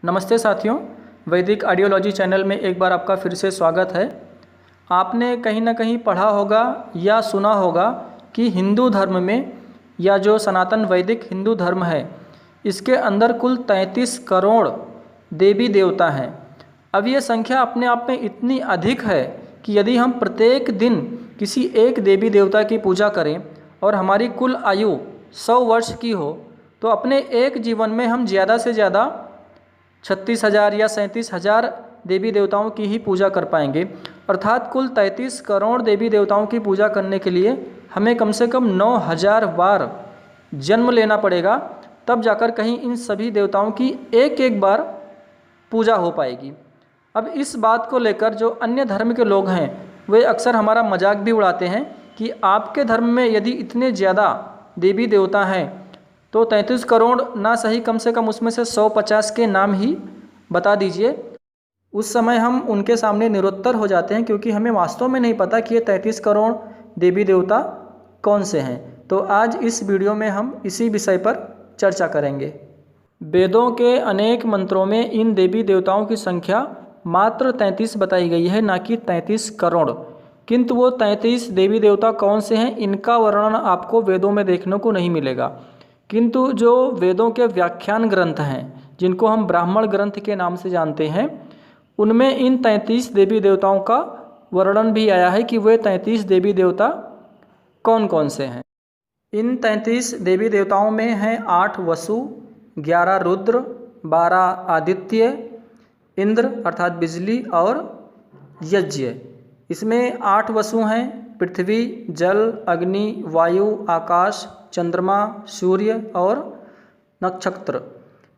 नमस्ते साथियों, वैदिक आइडियोलॉजी चैनल में एक बार आपका फिर से स्वागत है। आपने कहीं ना कहीं पढ़ा होगा या सुना होगा कि हिंदू धर्म में या जो सनातन वैदिक हिंदू धर्म है इसके अंदर कुल 33 करोड़ देवी देवता हैं। अब ये संख्या अपने आप में इतनी अधिक है कि यदि हम प्रत्येक दिन किसी एक देवी देवता की पूजा करें और हमारी कुल आयु 100 वर्ष की हो तो अपने एक जीवन में हम ज़्यादा से ज़्यादा 36,000 या 37,000 देवी देवताओं की ही पूजा कर पाएंगे। अर्थात कुल 33 करोड़ देवी देवताओं की पूजा करने के लिए हमें कम से कम 9,000 बार जन्म लेना पड़ेगा, तब जाकर कहीं इन सभी देवताओं की एक एक बार पूजा हो पाएगी। अब इस बात को लेकर जो अन्य धर्म के लोग हैं वे अक्सर हमारा मजाक भी उड़ाते हैं कि आपके धर्म में यदि इतने ज़्यादा देवी देवता हैं तो 33 करोड़ ना सही, कम से कम उसमें से 150 के नाम ही बता दीजिए। उस समय हम उनके सामने निरुत्तर हो जाते हैं क्योंकि हमें वास्तव में नहीं पता कि ये 33 करोड़ देवी देवता कौन से हैं। तो आज इस वीडियो में हम इसी विषय पर चर्चा करेंगे। वेदों के अनेक मंत्रों में इन देवी देवताओं की संख्या मात्र 33 बताई गई है, ना कि 33 करोड़। किंतु वो 33 देवी देवता कौन से हैं इनका वर्णन आपको वेदों में देखने को नहीं मिलेगा। किंतु जो वेदों के व्याख्यान ग्रंथ हैं जिनको हम ब्राह्मण ग्रंथ के नाम से जानते हैं उनमें इन 33 देवी देवताओं का वर्णन भी आया है कि वे 33 देवी देवता कौन कौन से हैं। इन 33 देवी देवताओं में हैं 8 वसु, 11 रुद्र, 12 आदित्य, इंद्र अर्थात बिजली और यज्ञ। इसमें 8 वसु हैं पृथ्वी, जल, अग्नि, वायु, आकाश, चंद्रमा, सूर्य और नक्षत्र।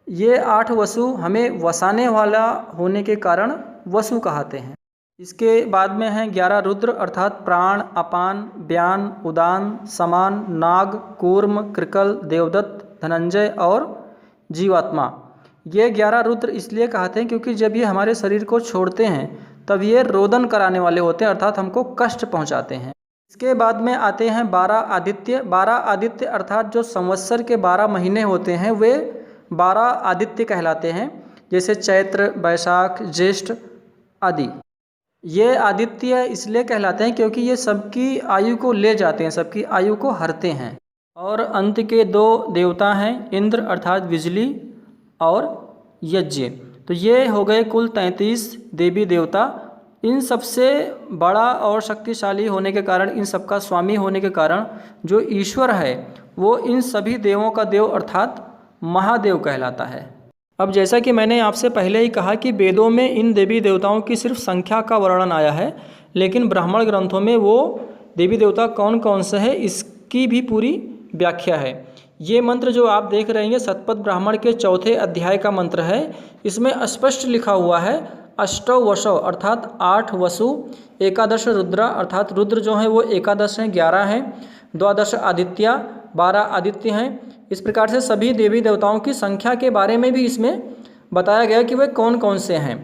ये 8 वसु हमें वसाने वाला होने के कारण वसु कहते हैं। इसके बाद में हैं 11 रुद्र अर्थात प्राण, अपान, व्यान, उदान, समान, नाग, कूर्म, कृकल, देवदत्त, धनंजय और जीवात्मा। ये 11 रुद्र इसलिए कहते हैं क्योंकि जब ये हमारे शरीर को छोड़ते हैं तब ये रोदन कराने वाले होते हैं अर्थात हमको कष्ट पहुंचाते हैं। इसके बाद में आते हैं 12 आदित्य। 12 आदित्य अर्थात जो संवत्सर के 12 महीने होते हैं वे 12 आदित्य कहलाते हैं, जैसे चैत्र, बैसाख, ज्येष्ठ आदि। ये आदित्य इसलिए कहलाते हैं क्योंकि ये सबकी आयु को ले जाते हैं, सबकी आयु को हरते हैं। और अंत के 2 देवता हैं इंद्र अर्थात बिजली और यज्ञ। तो ये हो गए कुल 33 देवी देवता। इन सबसे बड़ा और शक्तिशाली होने के कारण, इन सबका स्वामी होने के कारण जो ईश्वर है वो इन सभी देवों का देव अर्थात महादेव कहलाता है। अब जैसा कि मैंने आपसे पहले ही कहा कि वेदों में इन देवी देवताओं की सिर्फ संख्या का वर्णन आया है, लेकिन ब्राह्मण ग्रंथों में वो देवी देवता कौन कौन से हैं इसकी भी पूरी व्याख्या है। ये मंत्र जो आप देख रहे हैं शतपथ ब्राह्मण के 4थे अध्याय का मंत्र है। इसमें स्पष्ट लिखा हुआ है अष्टौ वसौ अर्थात 8 वसु, एकादश रुद्रा अर्थात रुद्र जो हैं वो 11 हैं, 11 हैं, द्वादश आदित्य 12 आदित्य हैं। इस प्रकार से सभी देवी देवताओं की संख्या के बारे में भी इसमें बताया गया कि वे कौन कौन से हैं।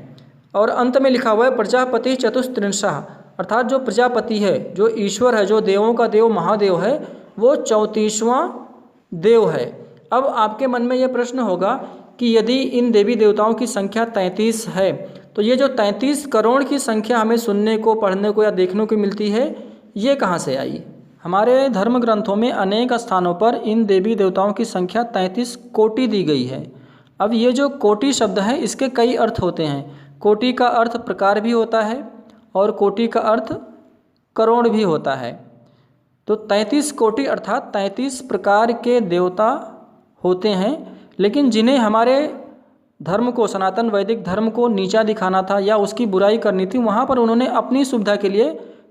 और अंत में लिखा हुआ है प्रजापति चतुस्त्रिंशः अर्थात जो प्रजापति है, जो ईश्वर है, जो देवों का देव महादेव है, वो 34वां देव है। अब आपके मन में यह प्रश्न होगा कि यदि इन देवी देवताओं की संख्या 33 है तो ये जो 33 करोड़ की संख्या हमें सुनने को, पढ़ने को या देखने को मिलती है ये कहाँ से आई। हमारे धर्म ग्रंथों में अनेक स्थानों पर इन देवी देवताओं की संख्या 33 कोटि दी गई है। अब ये जो कोटि शब्द है इसके कई अर्थ होते हैं। कोटि का अर्थ प्रकार भी होता है और कोटि का अर्थ करोड़ भी होता है। तो 33 कोटि अर्थात 33 प्रकार के देवता होते हैं, लेकिन जिन्हें हमारे धर्म को, सनातन वैदिक धर्म को नीचा दिखाना था या उसकी बुराई करनी थी, वहाँ पर उन्होंने अपनी सुविधा के लिए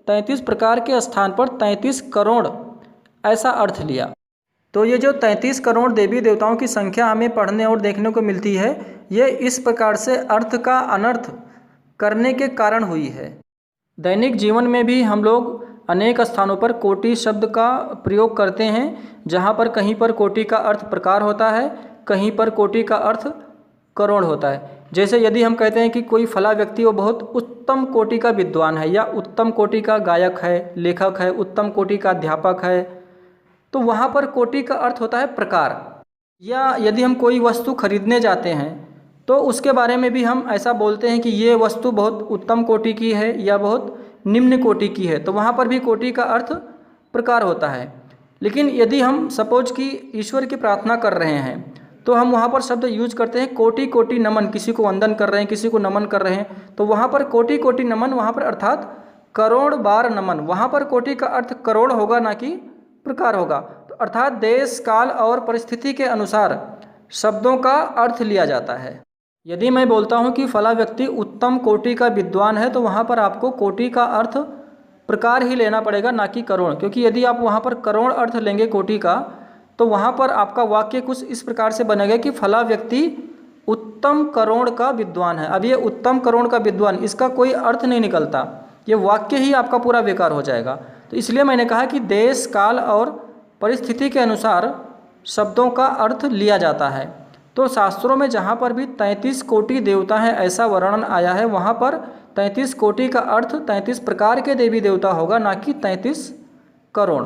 33 प्रकार के स्थान पर 33 करोड़ ऐसा अर्थ लिया। तो ये जो 33 करोड़ देवी देवताओं की संख्या हमें पढ़ने और देखने को मिलती है ये इस प्रकार से अर्थ का अनर्थ करने के कारण हुई है। दैनिक जीवन में भी हम लोग अनेक स्थानों पर कोटि शब्द का प्रयोग करते हैं, जहाँ पर कहीं पर कोटि का अर्थ प्रकार होता है, कहीं पर कोटि का अर्थ करोड़ होता है। जैसे यदि हम कहते हैं कि कोई फला व्यक्ति वो बहुत उत्तम कोटि का विद्वान है या उत्तम कोटि का गायक है, लेखक है, उत्तम कोटि का अध्यापक है, तो वहाँ पर कोटि का अर्थ होता है प्रकार। या यदि हम कोई वस्तु खरीदने जाते हैं तो उसके बारे में भी हम ऐसा बोलते हैं कि ये वस्तु बहुत उत्तम कोटि की है या बहुत निम्न कोटि की है। तो वहाँ पर भी कोटि का अर्थ प्रकार होता है। लेकिन यदि हम सपोज कि ईश्वर की प्रार्थना कर रहे हैं तो हम वहाँ पर शब्द यूज करते हैं कोटि कोटि नमन, किसी को वंदन कर रहे हैं, किसी को नमन कर रहे हैं, तो वहाँ पर कोटि कोटि नमन, वहाँ पर अर्थात करोड़ बार नमन, वहाँ पर कोटि का अर्थ करोड़ होगा ना कि प्रकार होगा। तो अर्थात देश काल और परिस्थिति के अनुसार शब्दों का अर्थ लिया जाता है। यदि मैं बोलता हूँ कि फला व्यक्ति उत्तम कोटि का विद्वान है तो वहाँ पर आपको कोटि का अर्थ प्रकार ही लेना पड़ेगा ना कि करोड़, क्योंकि यदि आप वहाँ पर करोड़ अर्थ लेंगे कोटि का तो वहाँ पर आपका वाक्य कुछ इस प्रकार से बनेगा कि फला व्यक्ति उत्तम करोड़ का विद्वान है। अब ये उत्तम करोड़ का विद्वान, इसका कोई अर्थ नहीं निकलता, ये वाक्य ही आपका पूरा बेकार हो जाएगा। तो इसलिए मैंने कहा कि देश काल और परिस्थिति के अनुसार शब्दों का अर्थ लिया जाता है। तो शास्त्रों में जहाँ पर भी 33 कोटि देवता हैं ऐसा वर्णन आया है, वहाँ पर 33 कोटि का अर्थ 33 प्रकार के देवी देवता होगा, ना कि 33 करोड़।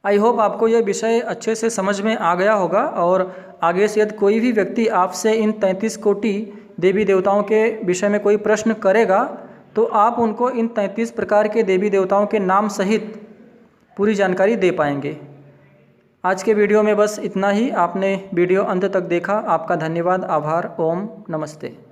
आई होप आपको यह विषय अच्छे से समझ में आ गया होगा, और आगे से यदि कोई भी व्यक्ति आपसे इन 33 कोटि देवी देवताओं के विषय में कोई प्रश्न करेगा तो आप उनको इन 33 प्रकार के देवी देवताओं के नाम सहित पूरी जानकारी दे पाएंगे। आज के वीडियो में बस इतना ही। आपने वीडियो अंत तक देखा, आपका धन्यवाद, आभार। ओम नमस्ते।